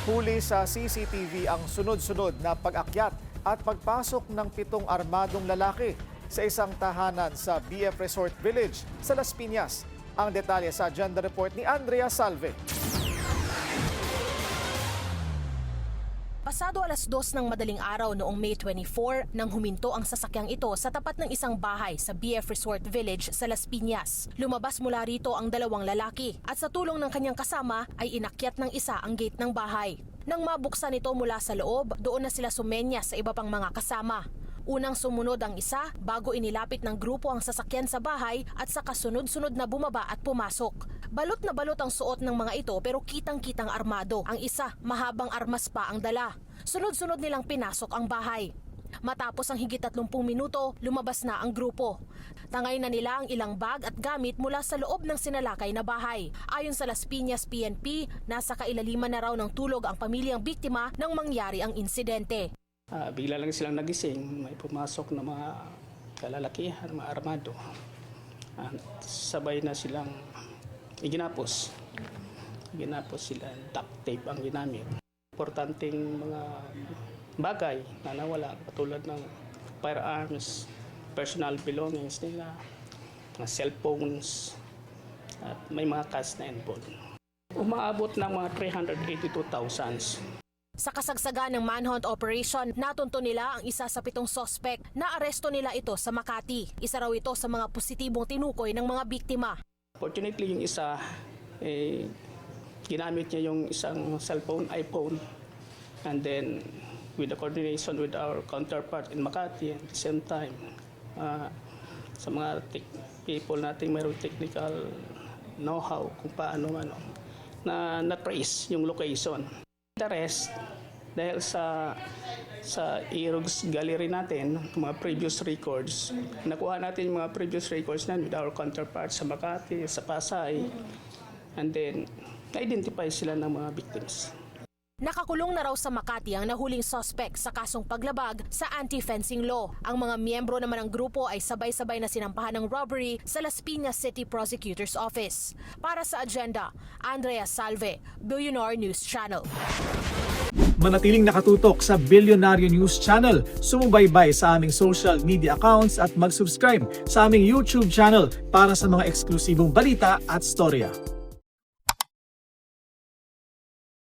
Huli sa CCTV ang sunod-sunod na pag-akyat at pagpasok ng 7 armadong lalaki sa isang tahanan sa BF Resort Village sa Las Piñas. Ang detalye sa agenda report ni Andrea Salve. Pasado alas 2 ng madaling araw noong May 24 nang huminto ang sasakyang ito sa tapat ng isang bahay sa BF Resort Village sa Las Piñas. Lumabas mula rito ang 2 lalaki at sa tulong ng kanyang kasama ay inakyat ng isa ang gate ng bahay. Nang mabuksan ito mula sa loob, doon na sila sumenya sa iba pang mga kasama. Unang sumunod ang isa bago inilapit ng grupo ang sasakyan sa bahay at saka sunod-sunod na bumaba at pumasok. Balot na balot ang suot ng mga ito pero kitang-kitang armado. Ang isa, mahabang armas pa ang dala. Sunod-sunod nilang pinasok ang bahay. Matapos ang higit 30 minuto, lumabas na ang grupo. Tangay na nila ang ilang bag at gamit mula sa loob ng sinalakay na bahay. Ayon sa Las Piñas PNP, nasa kailaliman na raw ng tulog ang pamilyang biktima nang mangyari ang insidente. Bigla lang silang nagising, may pumasok na mga kalalakihan, mga armado. Sabay na silang iginapos. Ginapos sila, duct tape ang ginamit. Importanteng mga bagay na nawala, katulad ng firearms, personal belongings nila, mga cellphones, at may mga cash na involved. Umaabot ng mga 382,000. Sa kasagsagan ng manhunt operation, natunto nila ang isa sa 7 sospek na aresto nila ito sa Makati. Isa raw ito sa mga positibong tinukoy ng mga biktima. Fortunately, yung isa, ginamit niya yung isang cellphone, iPhone, and then with the coordination with our counterpart in Makati at the same time, sa mga people natin mayroong technical know-how kung paano na-trace yung location. The rest, dahil sa Erogs Gallery natin, mga previous records, nakuha natin yung mga previous records na with our counterparts sa Makati, sa Pasay, and then na-identify sila ng mga victims. Nakakulong na raw sa Makati ang nahuling suspect sa kasong paglabag sa anti-fencing law. Ang mga miyembro naman ng grupo ay sabay-sabay na sinampahan ng robbery sa Las Piñas City Prosecutor's Office. Para sa agenda, Andrea Salve, Billionaire News Channel. Manatiling nakatutok sa Billionaire News Channel, sumubaybay sa aming social media accounts at mag-subscribe sa aming YouTube channel para sa mga eksklusibong balita at storya.